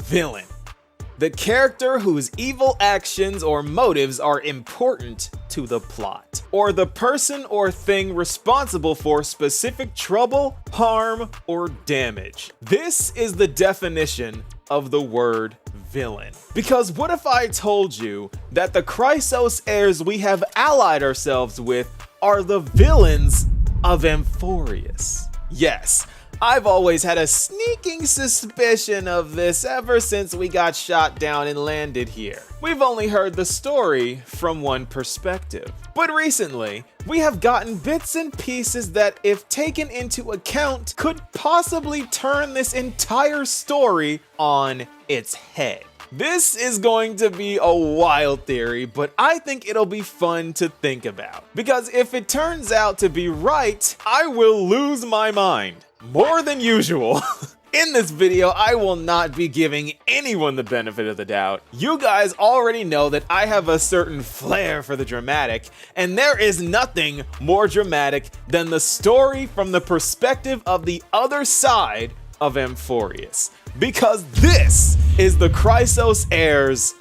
villain. The character whose evil actions or motives are important to the plot, or the person or thing responsible for specific trouble, harm, or damage. This is the definition of the word villain. Because what if I told you that the Chrysos heirs we have allied ourselves with are the villains of Amphorius? Yes, I've always had a sneaking suspicion of this ever since we got shot down and landed here. We've only heard the story from one perspective. But recently, we have gotten bits and pieces that, if taken into account, could possibly turn this entire story on its head. This is going to be a wild theory, but I think it'll be fun to think about. Because if it turns out to be right, I will lose my mind. More than usual. In this video, I will not be giving anyone the benefit of the doubt. You guys already know that I have a certain flair for the dramatic, and there is nothing more dramatic than the story from the perspective of the other side of Amphorius. Because this is the Chrysos heirs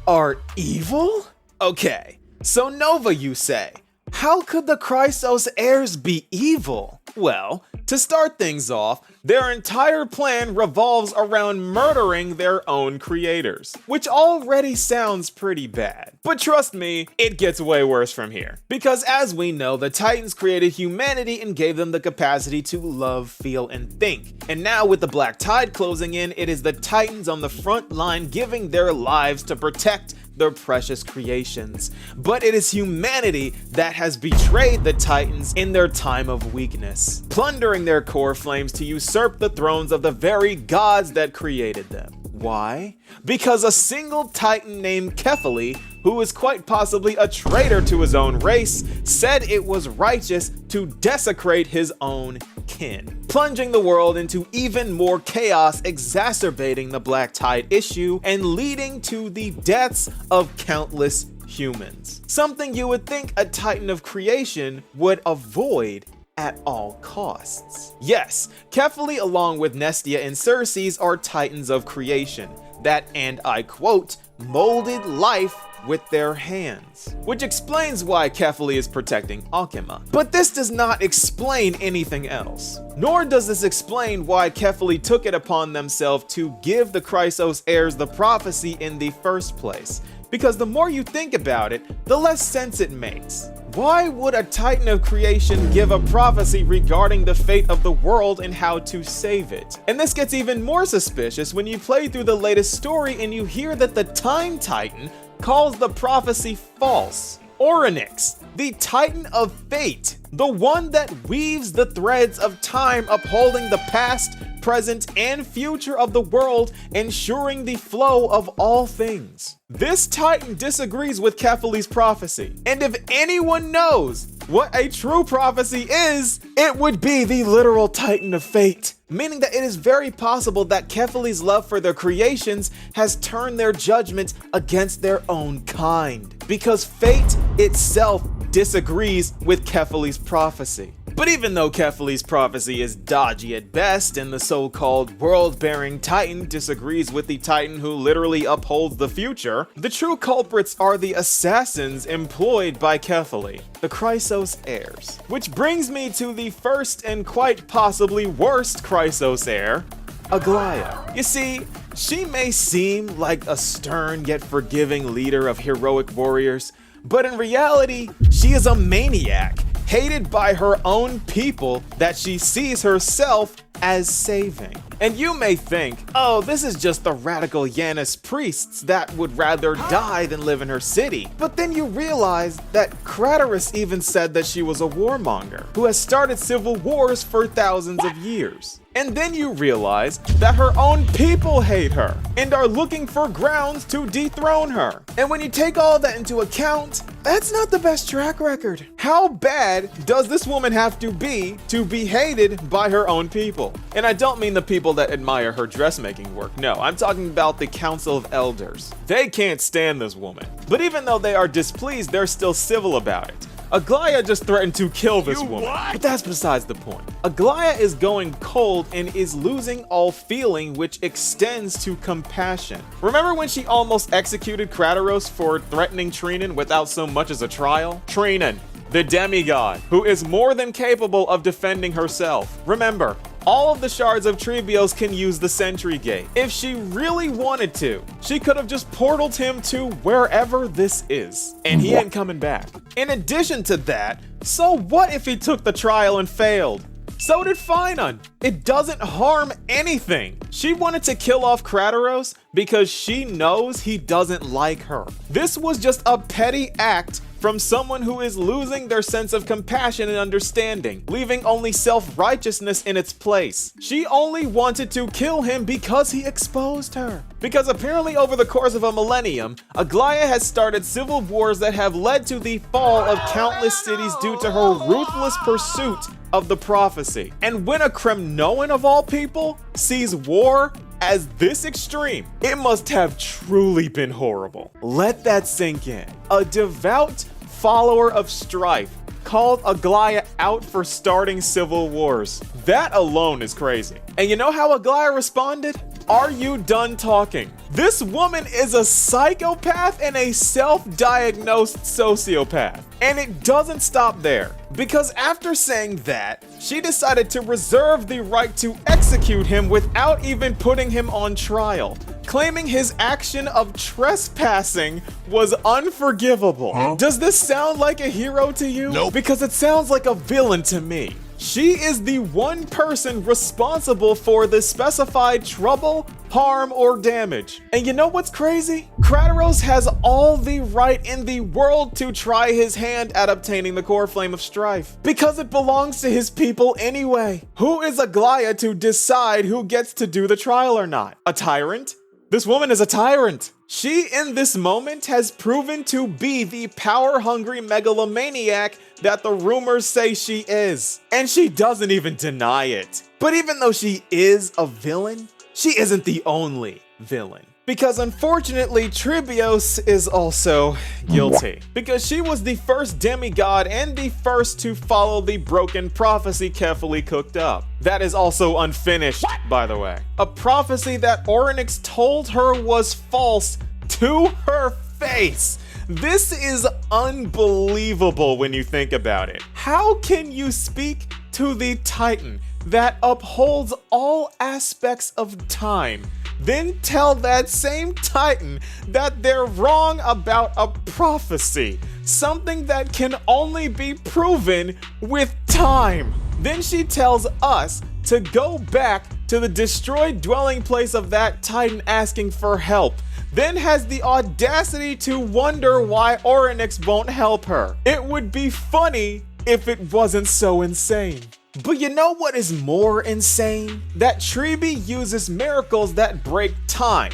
are evil? Okay, so Nova, you say, how could the Chrysos heirs be evil? Well, to start things off, their entire plan revolves around murdering their own creators, which already sounds pretty bad. But trust me, it gets way worse from here. Because as we know, the Titans created humanity and gave them the capacity to love, feel, and think. And now with the Black Tide closing in, it is the Titans on the front line giving their lives to protect their precious creations. But it is humanity that has betrayed the Titans in their time of weakness, plundering their core flames to usurp the thrones of the very gods that created them. Why? Because a single Titan named Kephaly, who is quite possibly a traitor to his own race, said it was righteous to desecrate his own kin, plunging the world into even more chaos, exacerbating the Black Tide issue and leading to the deaths of countless humans. Something you would think a Titan of creation would avoid at all costs. Yes, Kephaly along with Nestia and Circes are Titans of creation that, and I quote, molded life with their hands. Which explains why Kephaly is protecting Akima. But this does not explain anything else. Nor does this explain why Kephaly took it upon themselves to give the Chrysos heirs the prophecy in the first place. Because the more you think about it, the less sense it makes. Why would a Titan of creation give a prophecy regarding the fate of the world and how to save it? And this gets even more suspicious when you play through the latest story and you hear that the Time Titan calls the prophecy false. Orynyx, the Titan of fate, the one that weaves the threads of time upholding the past, present, and future of the world, ensuring the flow of all things. This Titan disagrees with Kephaly's prophecy, and if anyone knows what a true prophecy is, it would be the literal Titan of fate. Meaning that it is very possible that Kephaly's love for their creations has turned their judgment against their own kind, because fate itself disagrees with Kephaly's prophecy. But even though Kephaly's prophecy is dodgy at best, and the so-called world-bearing Titan disagrees with the Titan who literally upholds the future, the true culprits are the assassins employed by Kephaly, the Chrysos heirs. Which brings me to the first and quite possibly worst Chrysos heir, Aglaea. You see, she may seem like a stern yet forgiving leader of heroic warriors, but in reality, she is a maniac, hated by her own people that she sees herself as saving. And you may think, oh, this is just the radical heinous priests that would rather die than live in her city. But then you realize that Craterus even said that she was a warmonger who has started civil wars for thousands of years. And then you realize that her own people hate her and are looking for grounds to dethrone her. And when you take all that into account, that's not the best track record. How bad does this woman have to be hated by her own people? And I don't mean the people that admire her dressmaking work. No, I'm talking about the Council of Elders. They can't stand this woman. But even though they are displeased, they're still civil about it. Aglaea just threatened to kill this woman. But that's besides the point. Aglaea is going cold and is losing all feeling, which extends to compassion. Remember when she almost executed Chrysos for threatening Trinan without so much as a trial? Trinan, the demigod, who is more than capable of defending herself. Remember, all of the shards of Tribios can use the sentry gate. If she really wanted to, she could have just portaled him to wherever this is, and he ain't coming back. In addition to that, so what if he took the trial and failed? So did Finon. It doesn't harm anything. She wanted to kill off Chrysos because she knows he doesn't like her. This was just a petty act from someone who is losing their sense of compassion and understanding, leaving only self-righteousness in its place. She only wanted to kill him because he exposed her. Because apparently over the course of a millennium, Aglaea has started civil wars that have led to the fall of countless cities due to her ruthless pursuit of the prophecy. And when a Kremnoan of all people sees war as this extreme, it must have truly been horrible. Let that sink in. A devout follower of strife called Aglaea out for starting civil wars. That alone is crazy. And you know how Aglaea responded? Are you done talking? This woman is a psychopath and a self-diagnosed sociopath. And it doesn't stop there, because after saying that, she decided to reserve the right to execute him without even putting him on trial, claiming his action of trespassing was unforgivable. Does this sound like a hero to you? Nope. Because it sounds like a villain to me. She is the one person responsible for the specified trouble, harm, or damage. And you know what's crazy? Chrysos has all the right in the world to try his hand at obtaining the core flame of strife, because it belongs to his people anyway. Who is Aglaea to decide who gets to do the trial or not? A tyrant? This woman is a tyrant. She, in this moment, has proven to be the power-hungry megalomaniac that the rumors say she is. And she doesn't even deny it. But even though she is a villain, she isn't the only villain. Because unfortunately, Tribios is also guilty. Because she was the first demigod and the first to follow the broken prophecy carefully cooked up. That is also unfinished, by the way. A prophecy that Orynyx told her was false to her face. This is unbelievable when you think about it. How can you speak to the Titan that upholds all aspects of time, then tell that same Titan that they're wrong about a prophecy, something that can only be proven with time? Then she tells us to go back to the destroyed dwelling place of that Titan asking for help, then has the audacity to wonder why Orynyx won't help her. It would be funny if it wasn't so insane. But you know what is more insane? That Tribi uses miracles that break time.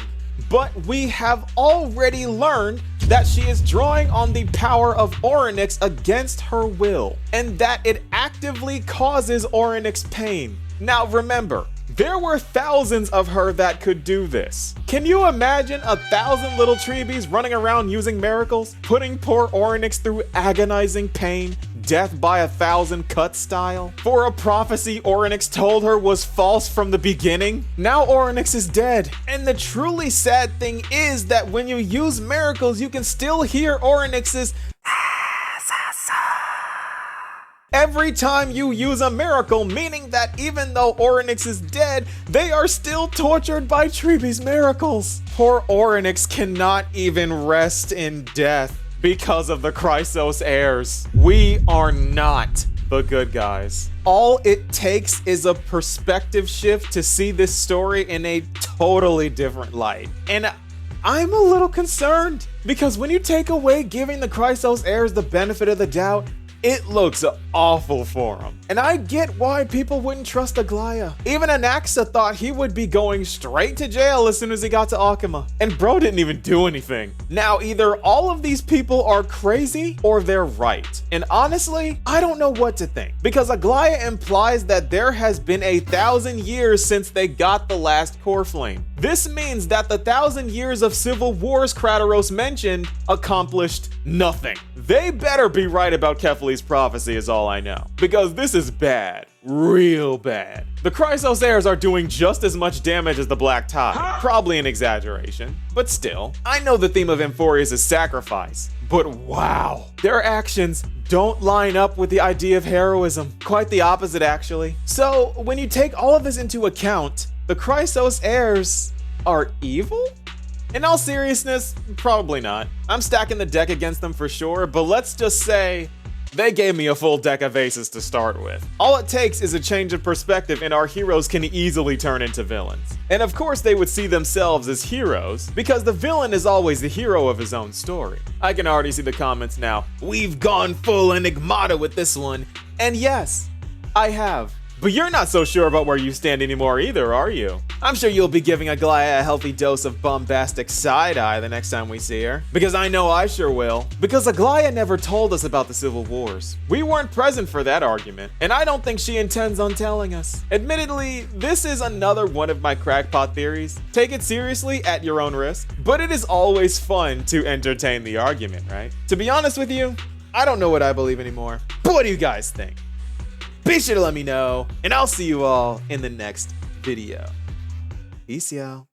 But we have already learned that she is drawing on the power of Orynyx against her will, and that it actively causes Orynyx pain. Now remember, there were thousands of her that could do this. Can you imagine 1,000 little Tribis running around using miracles, putting poor Orynyx through agonizing pain, death by 1,000 cut style? For a prophecy Orynyx told her was false from the beginning? Now Orynyx is dead. And the truly sad thing is that when you use miracles, you can still hear Orynyx's every time you use a miracle, meaning that even though Orynyx is dead, they are still tortured by Tribi's miracles. Poor Orynyx cannot even rest in death because of the Chrysos Heirs. We are not the good guys. All it takes is a perspective shift to see this story in a totally different light. And I'm a little concerned, because when you take away giving the Chrysos Heirs the benefit of the doubt, it looks awful for him. And I get why people wouldn't trust Aglaea. Even Anaxa thought he would be going straight to jail as soon as he got to Akima. And bro didn't even do anything. Now, either all of these people are crazy or they're right. And honestly, I don't know what to think. Because Aglaea implies that there has been 1,000 years since they got the last core flame. This means that the 1,000 years of civil wars Chrysos mentioned accomplished nothing. They better be right about Kefali's prophecy is all I know. Because this is bad. Real bad. The Chrysos Heirs are doing just as much damage as the Black Tide. Probably an exaggeration, but still. I know the theme of Amphorius is sacrifice, but wow. Their actions don't line up with the idea of heroism. Quite the opposite, actually. So, when you take all of this into account, the Chrysos Heirs are evil? In all seriousness, probably not. I'm stacking the deck against them for sure, but let's just say they gave me a full deck of aces to start with. All it takes is a change of perspective and our heroes can easily turn into villains. And of course they would see themselves as heroes, because the villain is always the hero of his own story. I can already see the comments now. We've gone full Enigmata with this one. And yes, I have. But you're not so sure about where you stand anymore either, are you? I'm sure you'll be giving Aglaea a healthy dose of bombastic side-eye the next time we see her. Because I know I sure will. Because Aglaea never told us about the Civil Wars. We weren't present for that argument, and I don't think she intends on telling us. Admittedly, this is another one of my crackpot theories. Take it seriously at your own risk, but it is always fun to entertain the argument, right? To be honest with you, I don't know what I believe anymore. But what do you guys think? Be sure to let me know, and I'll see you all in the next video. Peace, y'all.